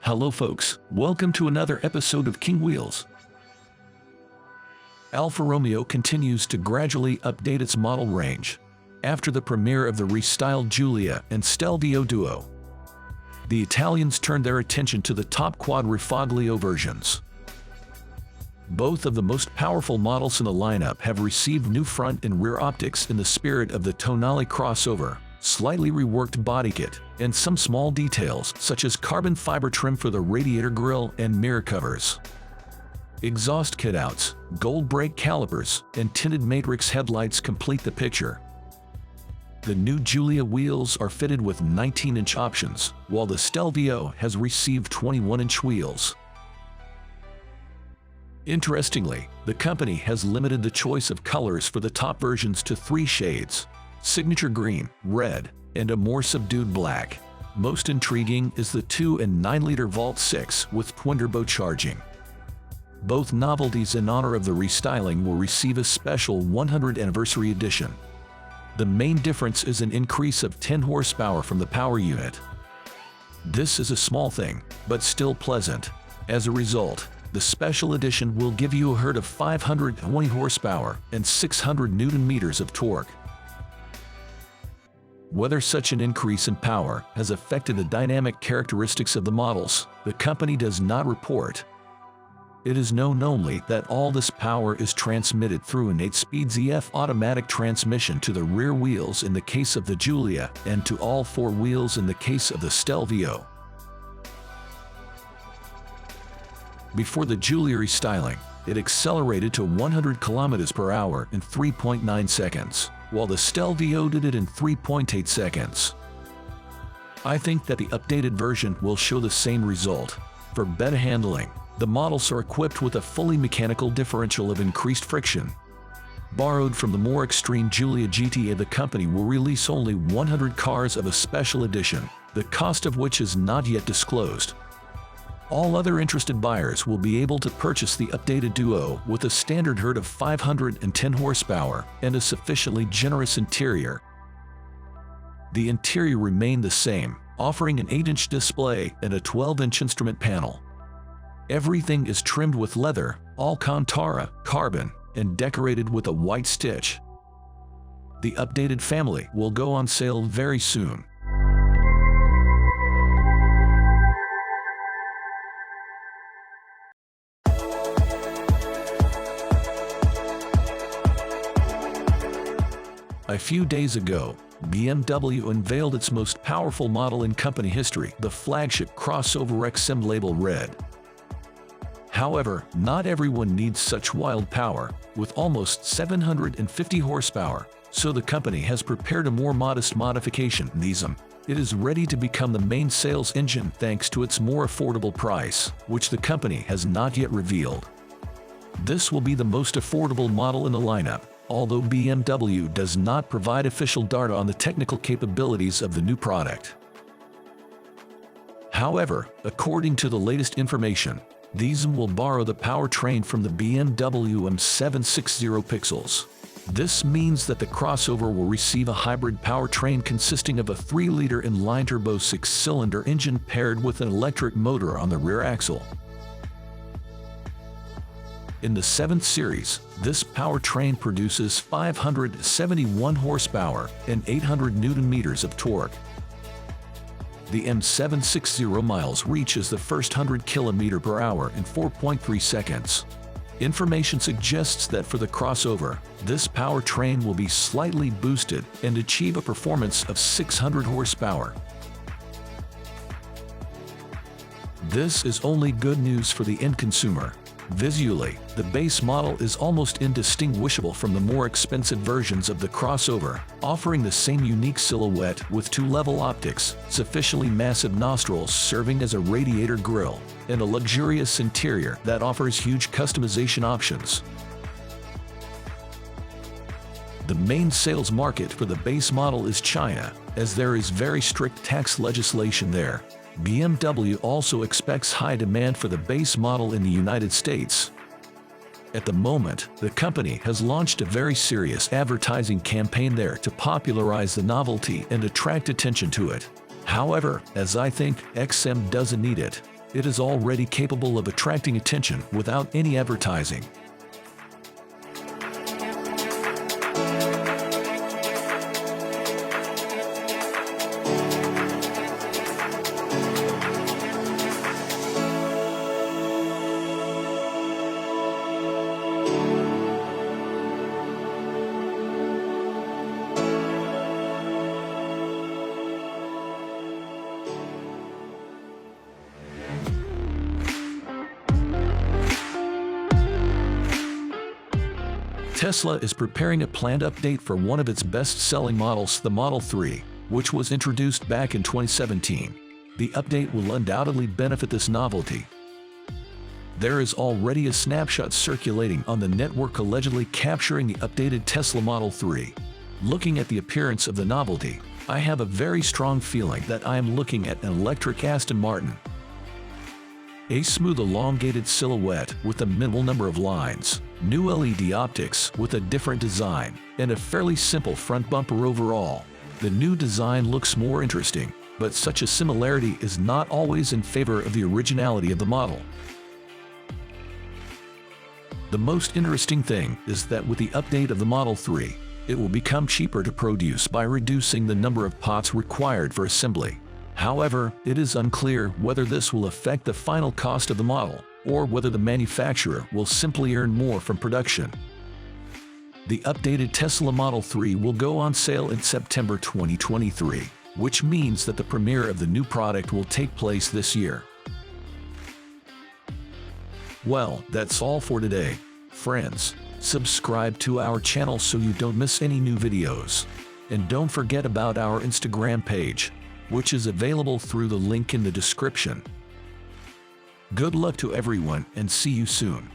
Hello folks, welcome to another episode of King Wheels. Alfa Romeo continues to gradually update its model range. After the premiere of the restyled Giulia and Stelvio duo, the Italians turned their attention to the top Quadrifoglio versions. Both of the most powerful models in the lineup have received new front and rear optics in the spirit of the Tonale crossover, slightly reworked body kit, and some small details such as carbon fiber trim for the radiator grille and mirror covers. Exhaust cutouts, gold brake calipers, and tinted matrix headlights complete the picture. The new Giulia wheels are fitted with 19-inch options, while the Stelvio has received 21-inch wheels. Interestingly, the company has limited the choice of colors for the top versions to 3 shades: signature green, red, and a more subdued black. Most intriguing is the 2 and 9-liter Vault 6 with twin-turbo charging. Both novelties in honor of the restyling will receive a special 100th anniversary edition. The main difference is an increase of 10 horsepower from the power unit. This is a small thing, but still pleasant. As a result, the special edition will give you a herd of 520 horsepower and 600 Newton-meters of torque. Whether such an increase in power has affected the dynamic characteristics of the models, the company does not report. It is known only that all this power is transmitted through an 8-speed ZF automatic transmission to the rear wheels in the case of the Giulia and to all 4 wheels in the case of the Stelvio. Before the Giulia restyling, it accelerated to 100 km/h in 3.9 seconds, while the Stelvio did it in 3.8 seconds. I think that the updated version will show the same result. For better handling, the models are equipped with a fully mechanical differential of increased friction. Borrowed from the more extreme Giulia GTA, the company will release only 100 cars of a special edition, the cost of which is not yet disclosed. All other interested buyers will be able to purchase the updated Duo with a standard herd of 510 horsepower and a sufficiently generous interior. The interior remained the same, offering an 8-inch display and a 12-inch instrument panel. Everything is trimmed with leather, Alcantara, carbon, and decorated with a white stitch. The updated family will go on sale very soon. A few days ago, BMW unveiled its most powerful model in company history, the flagship crossover XM label Red. However, not everyone needs such wild power, with almost 750 horsepower, so the company has prepared a more modest modification, Nism. It is ready to become the main sales engine thanks to its more affordable price, which the company has not yet revealed. This will be the most affordable model in the lineup, although BMW does not provide official data on the technical capabilities of the new product. However, according to the latest information, these will borrow the powertrain from the BMW M760 Pixels. This means that the crossover will receive a hybrid powertrain consisting of a 3-liter inline turbo 6-cylinder engine paired with an electric motor on the rear axle. In the 7th series, this powertrain produces 571 horsepower and 800 Newton-meters of torque. The M760 miles reaches the first 100 km/h in 4.3 seconds. Information suggests that for the crossover, this powertrain will be slightly boosted and achieve a performance of 600 horsepower. This is only good news for the end consumer. Visually, the base model is almost indistinguishable from the more expensive versions of the crossover, offering the same unique silhouette with 2-level optics, sufficiently massive nostrils serving as a radiator grille, and a luxurious interior that offers huge customization options. The main sales market for the base model is China, as there is very strict tax legislation there. BMW also expects high demand for the base model in the United States. At the moment, the company has launched a very serious advertising campaign there to popularize the novelty and attract attention to it. However, as I think, XM doesn't need it. it is already capable of attracting attention without any advertising. Tesla is preparing a planned update for one of its best-selling models, the Model 3, which was introduced back in 2017. The update will undoubtedly benefit this novelty. There is already a snapshot circulating on the network allegedly capturing the updated Tesla Model 3. Looking at the appearance of the novelty, I have a very strong feeling that I am looking at an electric Aston Martin. A smooth elongated silhouette with a minimal number of lines, new LED optics with a different design, and a fairly simple front bumper overall. The new design looks more interesting, but such a similarity is not always in favor of the originality of the model. The most interesting thing is that with the update of the Model 3, it will become cheaper to produce by reducing the number of pots required for assembly. However, it is unclear whether this will affect the final cost of the model, or whether the manufacturer will simply earn more from production. The updated Tesla Model 3 will go on sale in September 2023, which means that the premiere of the new product will take place this year. Well, that's all for today, friends. Subscribe to our channel so you don't miss any new videos. And don't forget about our Instagram page, which is available through the link in the description. Good luck to everyone and see you soon.